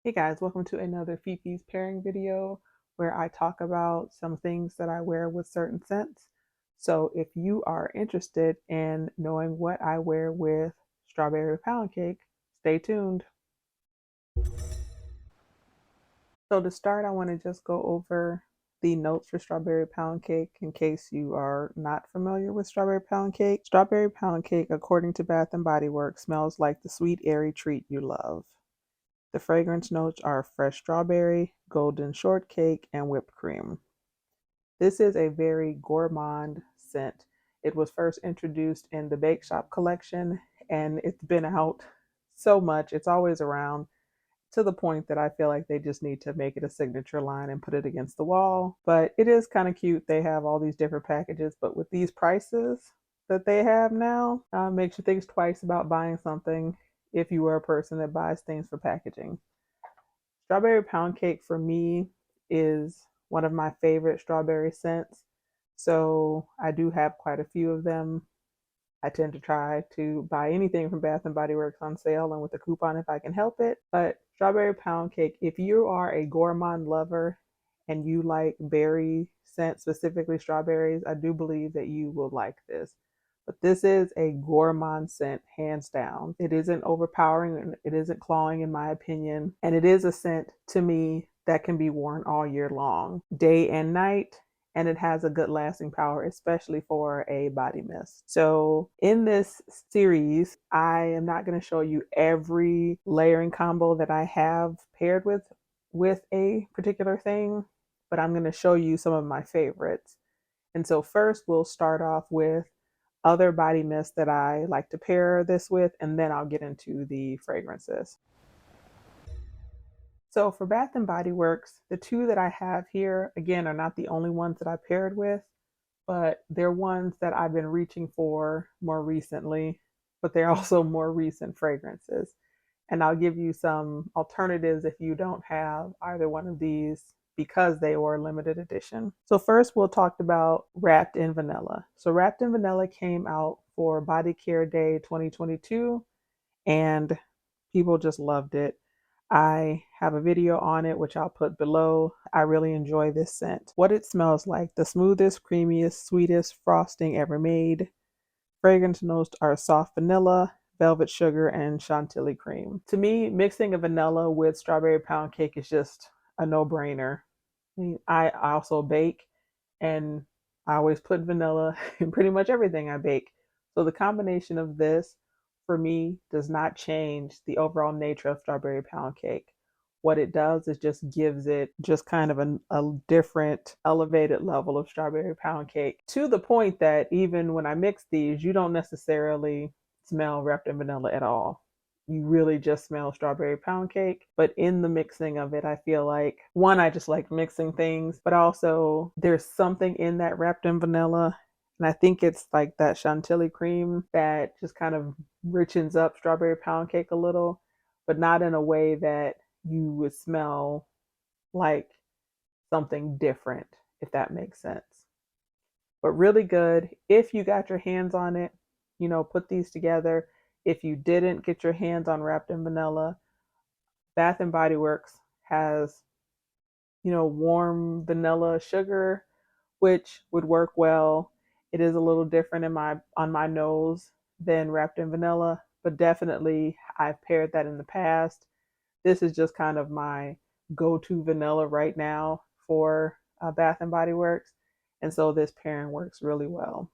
Hey guys, welcome to another Fifi's pairing video where I talk about some things that I wear with certain scents. So if you are interested in knowing what I wear with Strawberry Poundcake, stay tuned. So to start, I want to just go over the notes for Strawberry Poundcake in case you are not familiar with Strawberry Poundcake. Strawberry Poundcake, according to Bath and Body Works, smells like the sweet, airy treat you love. The fragrance notes are fresh strawberry, golden shortcake, and whipped cream. This is a very gourmand scent. It was first introduced in the Bake Shop collection, and it's been out so much. It's always around to the point that I feel like they just need to make it a signature line and put it against the wall. But it is kind of cute. They have all these different packages, but with these prices that they have now, makes you think twice about buying something if you are a person that buys things for packaging. Strawberry pound cake for me is one of my favorite strawberry scents. So I do have quite a few of them. I tend to try to buy anything from Bath and Body Works on sale and with a coupon if I can help it. But strawberry pound cake, if you are a gourmand lover and you like berry scent, specifically strawberries, I do believe that you will like this. But this is a gourmand scent, hands down. It isn't overpowering and it isn't clawing, in my opinion. And it is a scent to me that can be worn all year long, day and night. And it has a good lasting power, especially for a body mist. So in this series, I am not going to show you every layering combo that I have paired with a particular thing, but I'm going to show you some of my favorites. And so first we'll start off with other body mists that I like to pair this with, and then I'll get into the fragrances. So for Bath and Body Works, the two that I have here, again, are not the only ones that I paired with, but they're ones that I've been reaching for more recently, but they're also more recent fragrances. And I'll give you some alternatives if you don't have either one of these because they were limited edition. So first we'll talk about Wrapped in Vanilla. So Wrapped in Vanilla came out for Body Care Day 2022 and people just loved it. I have a video on it, which I'll put below. I really enjoy this scent. What it smells like: the smoothest, creamiest, sweetest frosting ever made. Fragrance notes are soft vanilla, velvet sugar, and chantilly cream. To me, mixing a vanilla with strawberry pound cake is just a no-brainer. I also bake, and I always put vanilla in pretty much everything I bake. So the combination of this, for me, does not change the overall nature of strawberry pound cake. What it does is just gives it just kind of a different elevated level of strawberry pound cake, to the point that even when I mix these, you don't necessarily smell Wrapped in Vanilla at all. You really just smell strawberry pound cake. But in the mixing of it, I feel like, one, I just like mixing things, but also there's something in that Wrapped in Vanilla. And I think it's like that chantilly cream that just kind of richens up strawberry pound cake a little, but not in a way that you would smell like something different, if that makes sense. But really good. If you got your hands on it, put these together. If you didn't get your hands on Wrapped in Vanilla, Bath and Body Works has, warm vanilla sugar, which would work well. It is a little different on my nose than Wrapped in Vanilla, but definitely I've paired that in the past. This is just kind of my go-to vanilla right now for Bath and Body Works, and so this pairing works really well.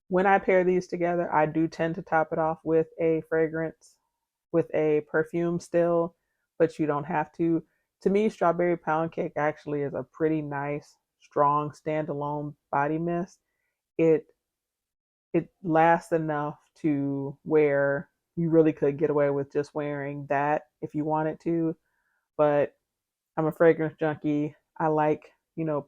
When I pair these together, I do tend to top it off with a fragrance, with a perfume still, but you don't have to. To me, Strawberry Pound Cake actually is a pretty nice, strong, standalone body mist. It it lasts enough to where you really could get away with just wearing that if you wanted to. But I'm a fragrance junkie. I like,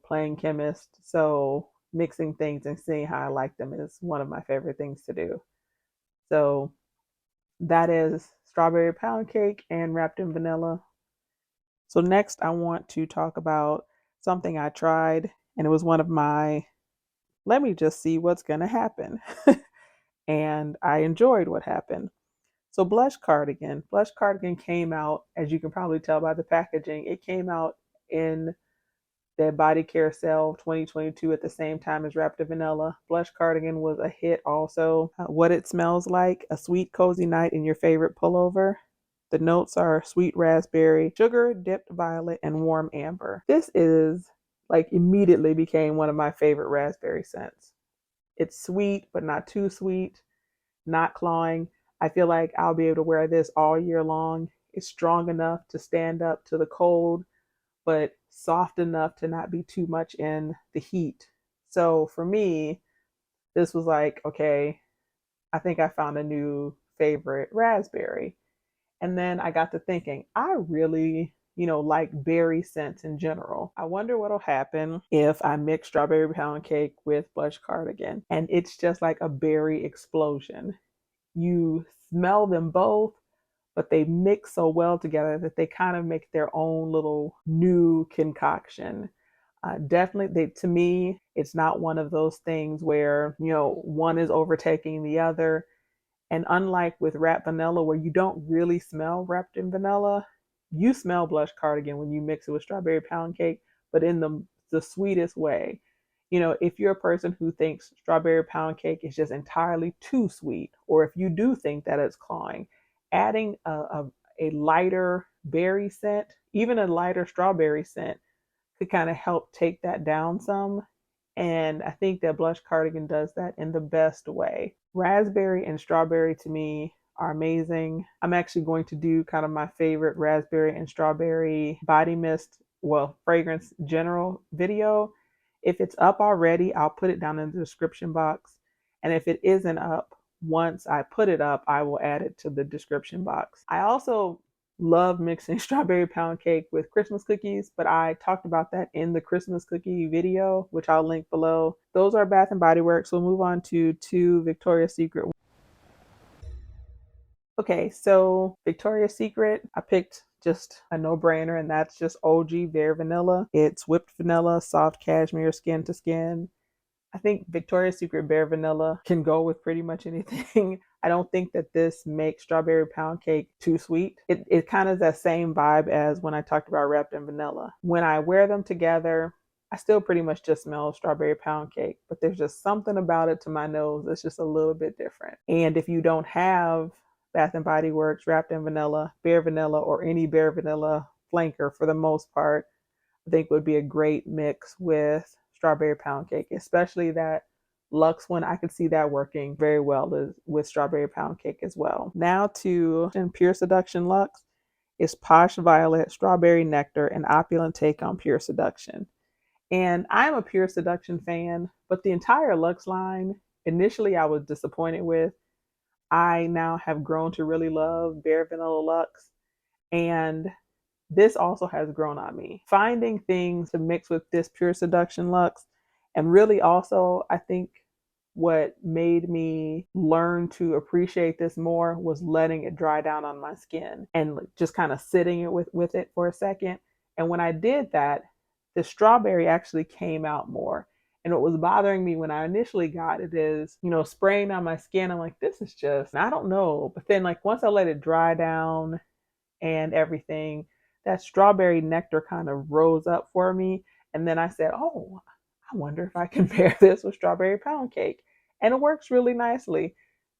playing chemist. So mixing things and seeing how I like them is one of my favorite things to do. So that is Strawberry Pound Cake and Wrapped in Vanilla. So next I want to talk about something I tried, and it was one of my, let me just see what's going to happen. And I enjoyed what happened. So Blush Cardigan. Blush Cardigan came out, as you can probably tell by the packaging, it came out in the body care sale 2022 at the same time as Wrapped in Vanilla. Blush Cardigan was a hit also. What it smells like: a sweet, cozy night in your favorite pullover. The notes are sweet raspberry, sugar dipped violet, and warm amber. This is like immediately became one of my favorite raspberry scents. It's sweet, but not too sweet, not clawing. I feel like I'll be able to wear this all year long. It's strong enough to stand up to the cold, but soft enough to not be too much in the heat. So for me, this was like, okay, I think I found a new favorite raspberry. And then I got to thinking, I really, like berry scents in general. I wonder what'll happen if I mix Strawberry Pound Cake with Blush Cardigan. And it's just like a berry explosion. You smell them both, but they mix so well together that they kind of make their own little new concoction. Definitely, to me, it's not one of those things where, one is overtaking the other. And unlike with wrapped vanilla, where you don't really smell wrapped in vanilla, you smell Blush Cardigan when you mix it with Strawberry Pound Cake, but in the sweetest way. If you're a person who thinks Strawberry Pound Cake is just entirely too sweet, or if you do think that it's cloying, adding a lighter berry scent, even a lighter strawberry scent, could kind of help take that down some. And I think that Blush Cardigan does that in the best way. Raspberry and strawberry to me are amazing. I'm actually going to do kind of my favorite raspberry and strawberry body mist, well, fragrance general video. If it's up already, I'll put it down in the description box. And if it isn't up, once I put it up, I will add it to the description box. I also love mixing Strawberry Pound Cake with Christmas cookies, but I talked about that in the Christmas cookie video, which I'll link below. Those are Bath and Body Works. We'll move on to two Victoria's Secret. Okay, so Victoria's Secret, I picked just a no-brainer, and that's just OG Bare Vanilla. It's whipped vanilla, soft cashmere, skin to skin. I think Victoria's Secret Bare Vanilla can go with pretty much anything. I don't think that this makes Strawberry Pound Cake too sweet. It kind of is that same vibe as when I talked about Wrapped in Vanilla. When I wear them together, I still pretty much just smell Strawberry Pound Cake, but there's just something about it to my nose that's just a little bit different. And if you don't have Bath and Body Works Wrapped in Vanilla, Bare Vanilla, or any Bare Vanilla flanker for the most part, I think would be a great mix with Strawberry Pound Cake, especially that Luxe one. I could see that working very well with Strawberry Pound Cake as well. Now to Pure Seduction Luxe is Posh Violet, Strawberry Nectar, an opulent take on Pure Seduction. And I'm a Pure Seduction fan, but the entire Luxe line, initially I was disappointed with. I now have grown to really love Bare Vanilla Luxe, and this also has grown on me. Finding things to mix with this Pure Seduction Luxe, and really also, I think what made me learn to appreciate this more was letting it dry down on my skin and just kind of sitting it with it for a second. And when I did that, the strawberry actually came out more. And what was bothering me when I initially got it is, spraying on my skin, I'm like, this is just, I don't know. But then like once I let it dry down and everything, that strawberry nectar kind of rose up for me. And then I said, oh, I wonder if I can pair this with Strawberry Pound Cake. And it works really nicely.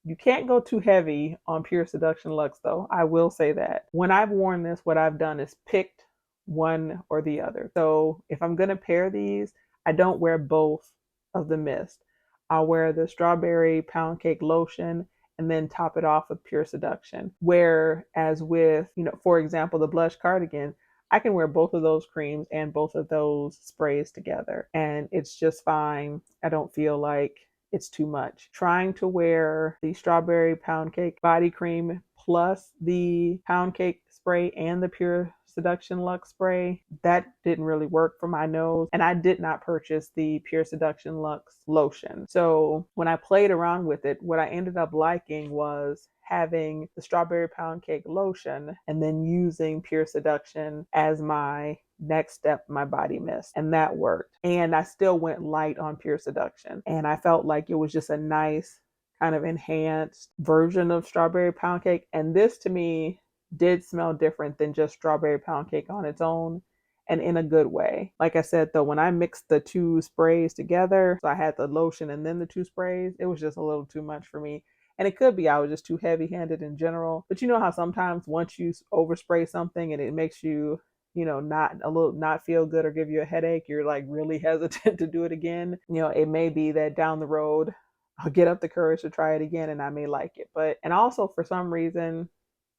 You can't go too heavy on Pure Seduction Luxe though. I will say that. When I've worn this, what I've done is picked one or the other. So if I'm going to pair these, I don't wear both of the mist. I'll wear the Strawberry Pound Cake lotion and then top it off with Pure Seduction. Whereas with, for example, the Blush Cardigan, I can wear both of those creams and both of those sprays together, and it's just fine. I don't feel like it's too much. Trying to wear the Strawberry Pound Cake body cream plus the Pound Cake spray and the Pure Seduction Luxe spray, that didn't really work for my nose. And I did not purchase the Pure Seduction Luxe lotion. So when I played around with it, what I ended up liking was having the Strawberry Pound Cake lotion and then using Pure Seduction as my next step, my body mist. And that worked. And I still went light on Pure Seduction. And I felt like it was just a nice kind of enhanced version of Strawberry Poundcake. And this to me did smell different than just Strawberry Poundcake on its own, and in a good way. Like I said, though, when I mixed the two sprays together, so I had the lotion and then the two sprays, it was just a little too much for me. And it could be I was just too heavy handed in general. But you know how sometimes once you overspray something and it makes you, not feel good or give you a headache, you're like really hesitant to do it again. It may be that down the road I'll get up the courage to try it again and I may like it. And also for some reason,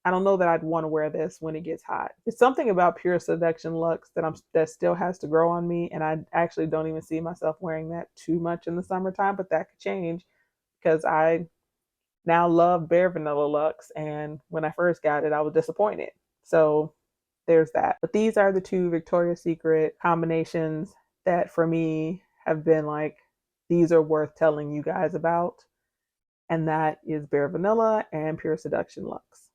I don't know that I'd want to wear this when it gets hot. It's something about Pure Seduction Luxe that still has to grow on me, and I actually don't even see myself wearing that too much in the summertime, but that could change because I now love Bare Vanilla Luxe, and when I first got it, I was disappointed. So there's that. But these are the two Victoria's Secret combinations that for me have been like, these are worth telling you guys about. And that is Bare Vanilla and Pure Seduction Luxe.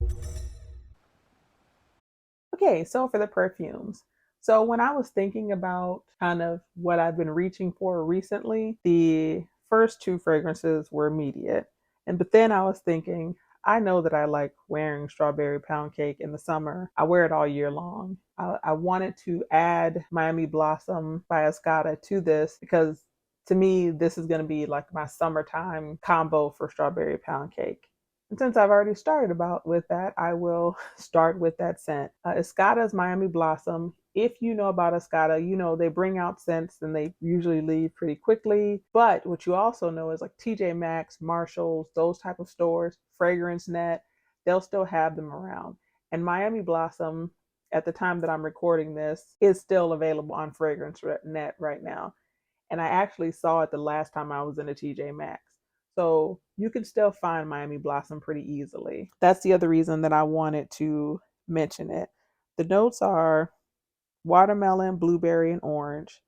Okay, so for the perfumes. So when I was thinking about kind of what I've been reaching for recently, the first two fragrances were immediate. But then I was thinking, I know that I like wearing Strawberry Poundcake in the summer. I wear it all year long. I wanted to add Miami Blossom by Escada to this because to me, this is going to be like my summertime combo for Strawberry Poundcake. And since I've already started about with that, I will start with that scent. Escada's Miami Blossom. If you know about Escada, you know they bring out scents and they usually leave pretty quickly. But what you also know is like TJ Maxx, Marshalls, those type of stores, Fragrance Net, they'll still have them around. And Miami Blossom, at the time that I'm recording this, is still available on Fragrance Net right now. And I actually saw it the last time I was in a TJ Maxx. So you can still find Miami Blossom pretty easily. That's the other reason that I wanted to mention it. The notes are watermelon, blueberry, and orange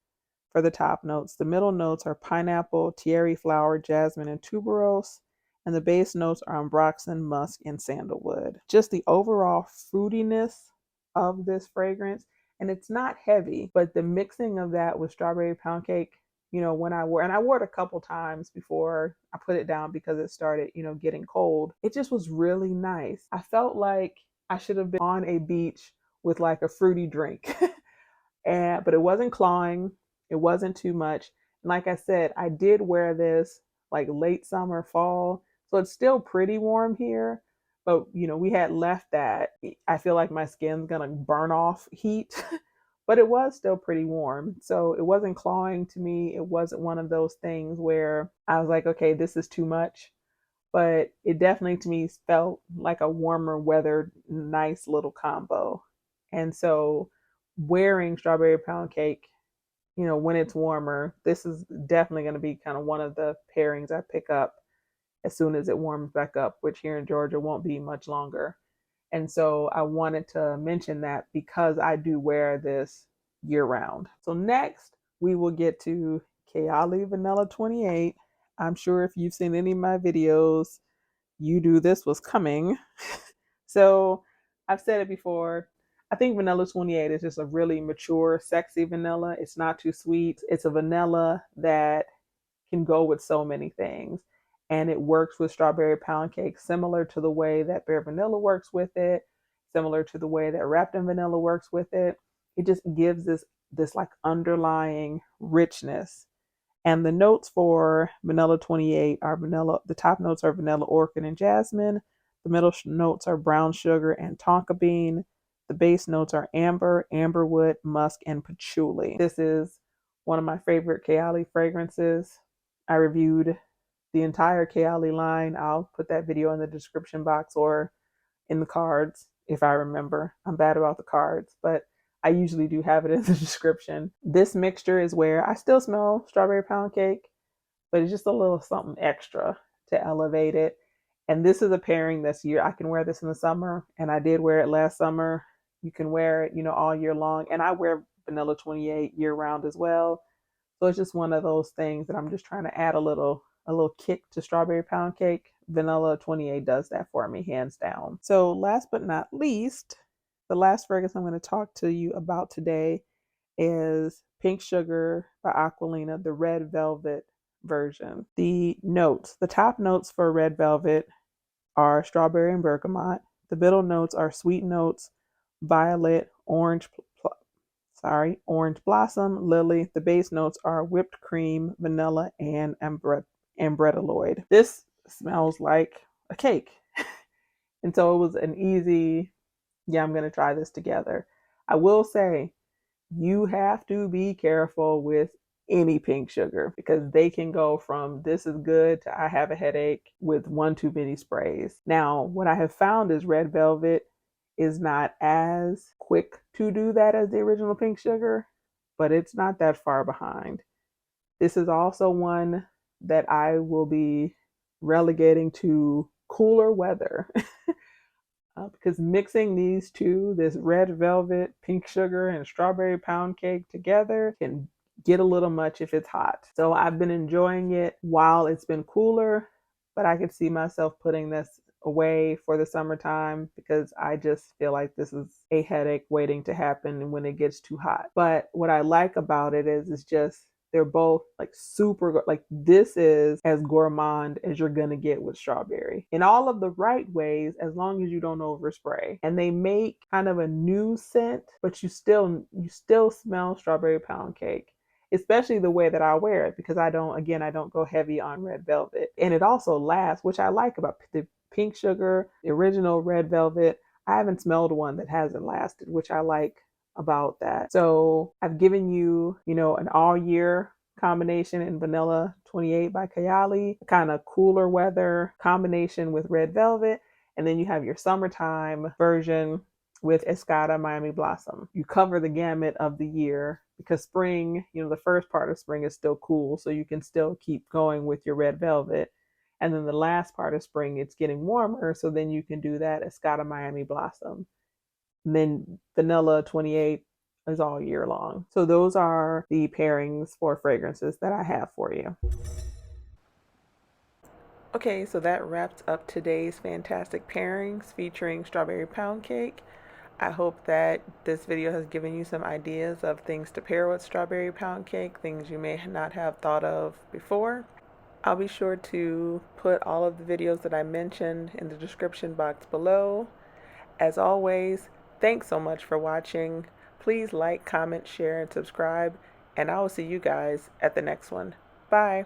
for the top notes. The middle notes are pineapple, terry flower, jasmine, and tuberose. And the base notes are ambroxan, musk, and sandalwood. Just the overall fruitiness of this fragrance. And it's not heavy, but the mixing of that with Strawberry Poundcake, when I wore it a couple times before I put it down because it started, getting cold. It just was really nice. I felt like I should have been on a beach with like a fruity drink. But it wasn't clawing. It wasn't too much. And like I said, I did wear this like late summer, fall. So it's still pretty warm here. But, we had left that. I feel like my skin's going to burn off heat. But it was still pretty warm. So it wasn't clawing to me. It wasn't one of those things where I was like, okay, this is too much. But it definitely to me felt like a warmer weather, nice little combo. And so wearing Strawberry Poundcake, when it's warmer, this is definitely going to be kind of one of the pairings I pick up as soon as it warms back up, which here in Georgia won't be much longer. And so I wanted to mention that because I do wear this year round. So next we will get to Kayali Vanilla 28. I'm sure if you've seen any of my videos, you knew this was coming. So I've said it before. I think Vanilla 28 is just a really mature, sexy vanilla. It's not too sweet. It's a vanilla that can go with so many things. And it works with Strawberry Poundcake similar to the way that Bare Vanilla works with it, similar to the way that Wrapped in Vanilla works with it. It just gives this like underlying richness. And the notes for Vanilla 28 are vanilla. The top notes are vanilla orchid and jasmine. The middle notes are brown sugar and tonka bean. The base notes are amber, amberwood, musk, and patchouli. This is one of my favorite Kayali fragrances. I reviewed the entire Kayali line. I'll put that video in the description box or in the cards if I remember. I'm bad about the cards, but I usually do have it in the description. This mixture is where I still smell Strawberry Poundcake, but it's just a little something extra to elevate it. And this is a pairing that's year. I can wear this in the summer, and I did wear it last summer. You can wear it, all year long. And I wear Vanilla 28 year round as well. So it's just one of those things that I'm just trying to add a little kick to Strawberry Poundcake. Vanilla 28 does that for me, hands down. So last but not least, the last fragrance I'm going to talk to you about today is Pink Sugar by Aquolina, the Red Velvet version. The notes, the top notes for red velvet are strawberry and bergamot. The middle notes are sweet notes, violet, orange blossom, lily. The base notes are whipped cream, vanilla, and ambretaloid. This smells like a cake. And so it was an easy, yeah, I'm going to try this together. I will say, you have to be careful with any pink sugar because they can go from this is good to I have a headache with one too many sprays. Now, what I have found is red velvet is not as quick to do that as the original pink sugar, but it's not that far behind. This is also one that I will be relegating to cooler weather. Because mixing these two, this red velvet, pink sugar, and strawberry pound cake together can get a little much if it's hot. So I've been enjoying it while it's been cooler, but I could see myself putting this away for the summertime because I just feel like this is a headache waiting to happen when it gets too hot. But what I like about it is it's just they're both like super, like this is as gourmand as you're gonna get with strawberry in all of the right ways, as long as you don't overspray. And they make kind of a new scent, but you still smell strawberry pound cake, especially the way that I wear it, because I don't go heavy on red velvet. And it also lasts, which I like about the pink sugar, the original red velvet. I haven't smelled one that hasn't lasted, which I like about that. So I've given you, an all year combination in Vanilla 28 by Kayali, kind of cooler weather combination with red velvet. And then you have your summertime version with Escada Miami Blossom. You cover the gamut of the year because spring, the first part of spring is still cool. So you can still keep going with your red velvet. And then the last part of spring, it's getting warmer. So then you can do that Escada Miami Blossom. And then Vanilla 28 is all year long. So those are the pairings for fragrances that I have for you. Okay, so that wraps up today's fantastic pairings featuring Strawberry Pound Cake. I hope that this video has given you some ideas of things to pair with Strawberry Pound Cake, things you may not have thought of before. I'll be sure to put all of the videos that I mentioned in the description box below. As always, thanks so much for watching. Please like, comment, share, and subscribe, and I will see you guys at the next one. Bye.